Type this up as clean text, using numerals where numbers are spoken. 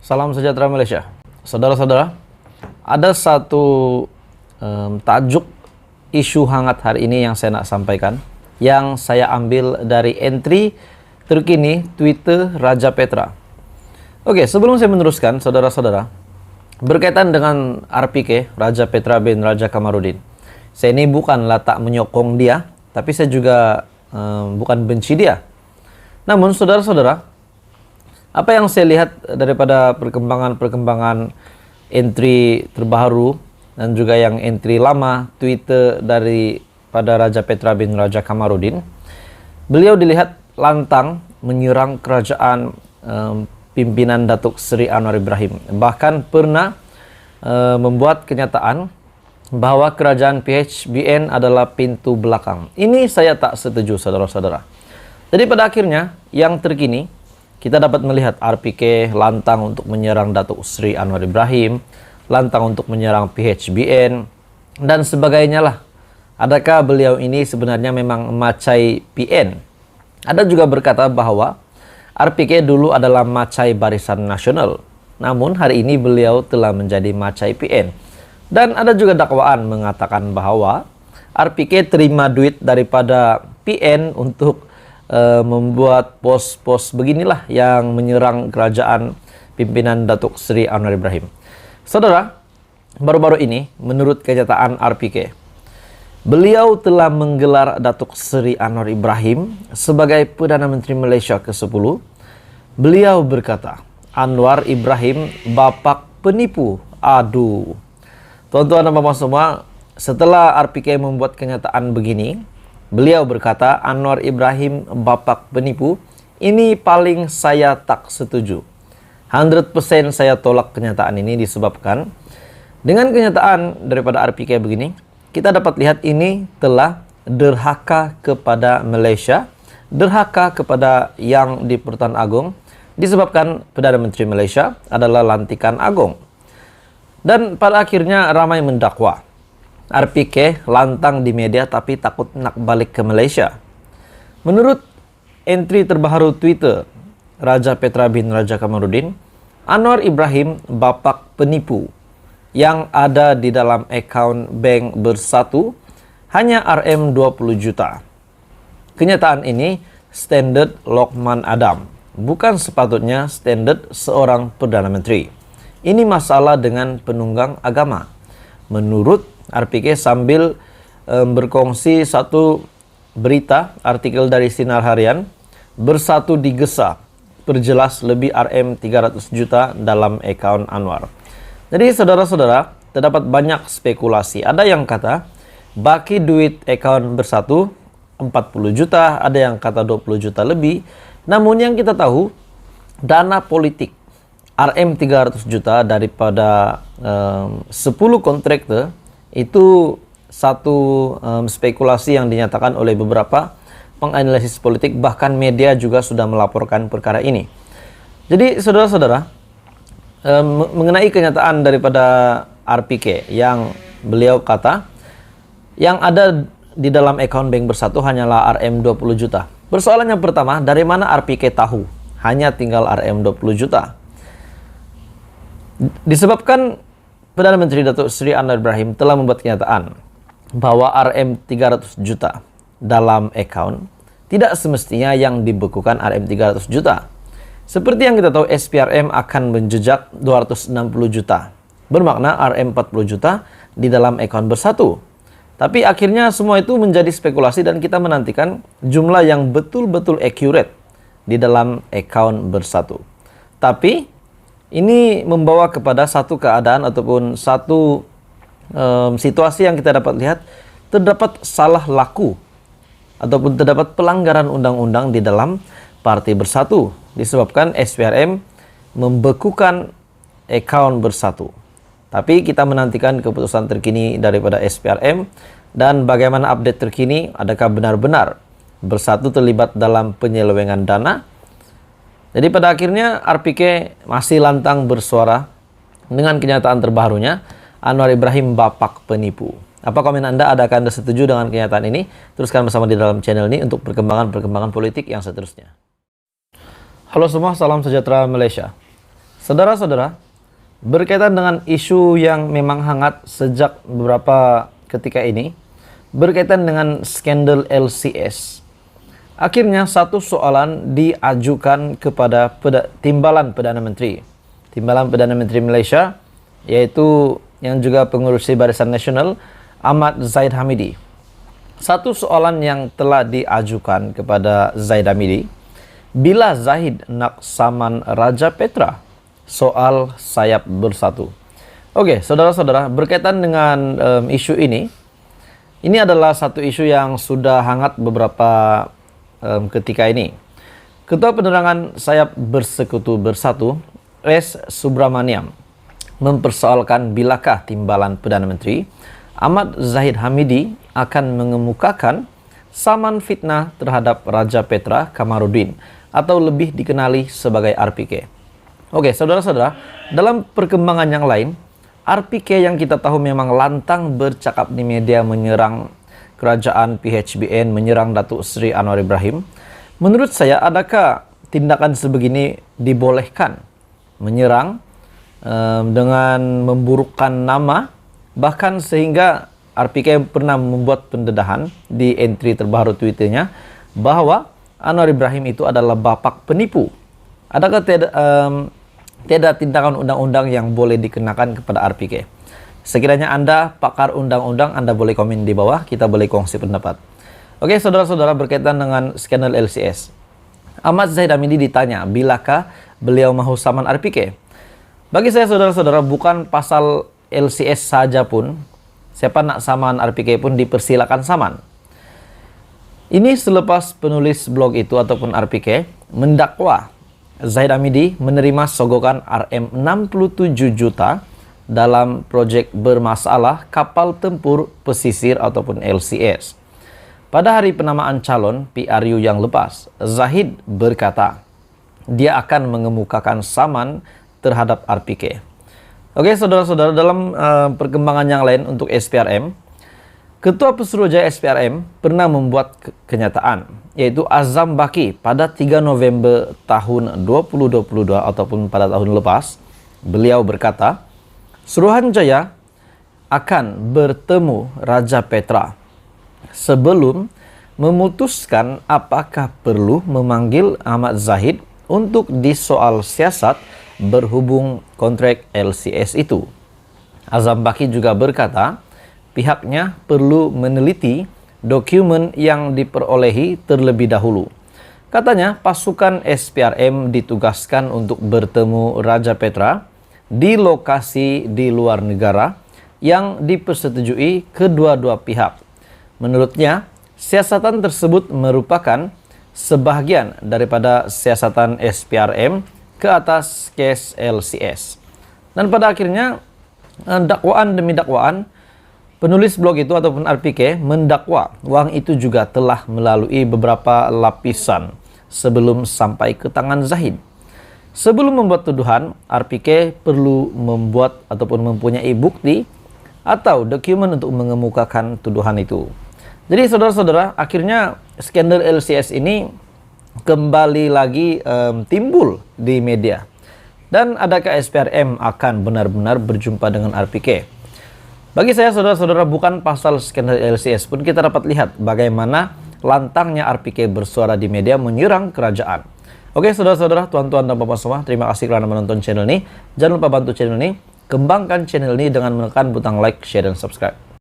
Salam sejahtera Malaysia. Saudara-saudara, ada satu tajuk isu hangat hari ini yang saya nak sampaikan, yang saya ambil dari entry terkini Twitter Raja Petra. Oke, sebelum saya meneruskan, saudara-saudara, berkaitan dengan RPK, Raja Petra bin Raja Kamarudin. Saya ini bukanlah tak menyokong dia, tapi saya juga bukan benci dia. Namun, saudara-saudara, apa yang saya lihat daripada perkembangan entry terbaru dan juga yang entry lama Twitter daripada Raja Petra bin Raja Kamarudin, beliau dilihat lantang menyerang kerajaan pimpinan Datuk Seri Anwar Ibrahim. Bahkan pernah membuat kenyataan bahwa kerajaan PHBN adalah pintu belakang. Ini saya tak setuju, saudara-saudara. Jadi pada akhirnya yang terkini kita dapat melihat RPK lantang untuk menyerang Datuk Seri Anwar Ibrahim, lantang untuk menyerang PHBN, dan sebagainya lah. Adakah beliau ini sebenarnya memang macai PN? Ada juga berkata bahwa RPK dulu adalah macai Barisan Nasional, namun hari ini beliau telah menjadi macai PN. Dan ada juga dakwaan mengatakan bahwa RPK terima duit daripada PN untuk membuat pos-pos beginilah yang menyerang kerajaan pimpinan Datuk Seri Anwar Ibrahim. Saudara, baru-baru ini menurut kenyataan RPK, beliau telah menggelar Datuk Seri Anwar Ibrahim sebagai Perdana Menteri Malaysia ke-10. Beliau berkata, Anwar Ibrahim bapak penipu. Aduh. Tuan-tuan dan puan semua, setelah RPK membuat kenyataan begini, beliau berkata Anwar Ibrahim bapak penipu. Ini paling saya tak setuju. 100% saya tolak kenyataan ini disebabkan dengan kenyataan daripada RPK begini, kita dapat lihat ini telah derhaka kepada Malaysia, derhaka kepada yang di Pertuan Agong, disebabkan Perdana Menteri Malaysia adalah lantikan Agong. Dan pada akhirnya ramai mendakwa RPK lantang di media tapi takut nak balik ke Malaysia. Menurut entry terbaru Twitter Raja Petra bin Raja Kamarudin, Anwar Ibrahim bapak penipu yang ada di dalam akaun bank Bersatu hanya RM20 juta. Kenyataan ini standard Lokman Adam, bukan sepatutnya standard seorang Perdana Menteri. Ini masalah dengan penunggang agama. Menurut RPK sambil berkongsi satu berita artikel dari Sinar Harian, Bersatu digesa, perjelas lebih RM300 juta dalam akaun Anwar. Jadi saudara-saudara, terdapat banyak spekulasi. Ada yang kata baki duit akaun Bersatu 40 juta, ada yang kata 20 juta lebih. Namun yang kita tahu, dana politik RM300 juta daripada 10 kontraktor itu satu spekulasi yang dinyatakan oleh beberapa penganalisis politik, bahkan media juga sudah melaporkan perkara ini. Jadi saudara-saudara, mengenai kenyataan daripada RPK yang beliau kata yang ada di dalam akaun bank Bersatu hanyalah RM20 juta. Persoalan yang pertama, dari mana RPK tahu hanya tinggal RM20 juta? Disebabkan Perdana Menteri Datuk Seri Anwar Ibrahim telah membuat kenyataan bahwa RM300 juta dalam akaun tidak semestinya yang dibekukan RM300 juta. Seperti yang kita tahu, SPRM akan menjejak 260 juta. Bermakna RM40 juta di dalam akaun Bersatu. Tapi akhirnya semua itu menjadi spekulasi dan kita menantikan jumlah yang betul-betul accurate di dalam akaun Bersatu. Tapi ini membawa kepada satu keadaan ataupun satu situasi yang kita dapat lihat, terdapat salah laku ataupun terdapat pelanggaran undang-undang di dalam Parti Bersatu disebabkan SPRM membekukan akaun Bersatu. Tapi kita menantikan keputusan terkini daripada SPRM dan bagaimana update terkini, adakah benar-benar Bersatu terlibat dalam penyelewengan dana. Jadi pada akhirnya RPK masih lantang bersuara dengan kenyataan terbarunya, Anwar Ibrahim bapak penipu. Apa komen Anda? Adakah Anda setuju dengan kenyataan ini? Teruskan bersama di dalam channel ini untuk perkembangan politik yang seterusnya. Halo semua, salam sejahtera Malaysia. Saudara-saudara, berkaitan dengan isu yang memang hangat sejak beberapa ketika ini, berkaitan dengan skandal LCS. Akhirnya satu soalan diajukan kepada Timbalan Perdana Menteri. Timbalan Perdana Menteri Malaysia, yaitu yang juga pengurusi Barisan Nasional, Ahmad Zahid Hamidi. Satu soalan yang telah diajukan kepada Zahid Hamidi, bila Zahid nak saman Raja Petra, soal sayap bersatu. Oke, saudara-saudara, berkaitan dengan isu ini adalah satu isu yang sudah hangat beberapa ketika ini. Ketua Penerangan Sayap Bersekutu Bersatu, S. Subramaniam, mempersoalkan bilakah Timbalan Perdana Menteri Ahmad Zahid Hamidi akan mengemukakan saman fitnah terhadap Raja Petra Kamarudin atau lebih dikenali sebagai RPK. Oke, saudara-saudara, dalam perkembangan yang lain, RPK yang kita tahu memang lantang bercakap di media menyerang kerajaan PHBN, menyerang Datuk Seri Anwar Ibrahim. Menurut saya, adakah tindakan sebegini dibolehkan? Menyerang dengan memburukkan nama, bahkan sehingga RPK pernah membuat pendedahan di entry terbaru Twitternya bahwa Anwar Ibrahim itu adalah bapak penipu. Adakah tidak tindakan undang-undang yang boleh dikenakan kepada RPK? Sekiranya Anda pakar undang-undang, Anda boleh komen di bawah, kita boleh kongsi pendapat. Oke, saudara-saudara, berkaitan dengan skandal LCS. Ahmad Zahid Hamidi ditanya, bilakah beliau mahu saman RPK? Bagi saya, saudara-saudara, bukan pasal LCS saja pun, siapa nak saman RPK pun dipersilakan saman. Ini selepas penulis blog itu ataupun RPK mendakwa Zahid Hamidi menerima sogokan RM67 juta dalam proyek bermasalah kapal tempur pesisir ataupun LCS. Pada hari penamaan calon PRU yang lepas, Zahid berkata dia akan mengemukakan saman terhadap RPK. Oke, saudara-saudara, dalam perkembangan yang lain untuk SPRM, Ketua Pesuruhjaya SPRM pernah membuat kenyataan, yaitu Azam Baki pada 3 November tahun 2022 ataupun pada tahun lepas. Beliau berkata, Suruhanjaya akan bertemu Raja Petra sebelum memutuskan apakah perlu memanggil Ahmad Zahid untuk disoal siasat berhubung kontrak LCS itu. Azam Baki juga berkata, pihaknya perlu meneliti dokumen yang diperolehi terlebih dahulu. Katanya, pasukan SPRM ditugaskan untuk bertemu Raja Petra di lokasi di luar negara yang dipersetujui kedua-dua pihak. Menurutnya, siasatan tersebut merupakan sebahagian daripada siasatan SPRM ke atas kes LCS. Dan pada akhirnya, dakwaan demi dakwaan, penulis blog itu ataupun RPK mendakwa wang itu juga telah melalui beberapa lapisan sebelum sampai ke tangan Zahid. Sebelum membuat tuduhan, RPK perlu membuat ataupun mempunyai bukti atau dokumen untuk mengemukakan tuduhan itu. Jadi saudara-saudara, akhirnya skandal LCS ini kembali lagi timbul di media. Dan adakah SPRM akan benar-benar berjumpa dengan RPK? Bagi saya, saudara-saudara, bukan pasal skandal LCS pun kita dapat lihat bagaimana lantangnya RPK bersuara di media menyerang kerajaan. Oke, saudara-saudara, tuan-tuan dan bapak semua, terima kasih kerana menonton channel ini. Jangan lupa bantu channel ini, kembangkan channel ini dengan menekan butang like, share, dan subscribe.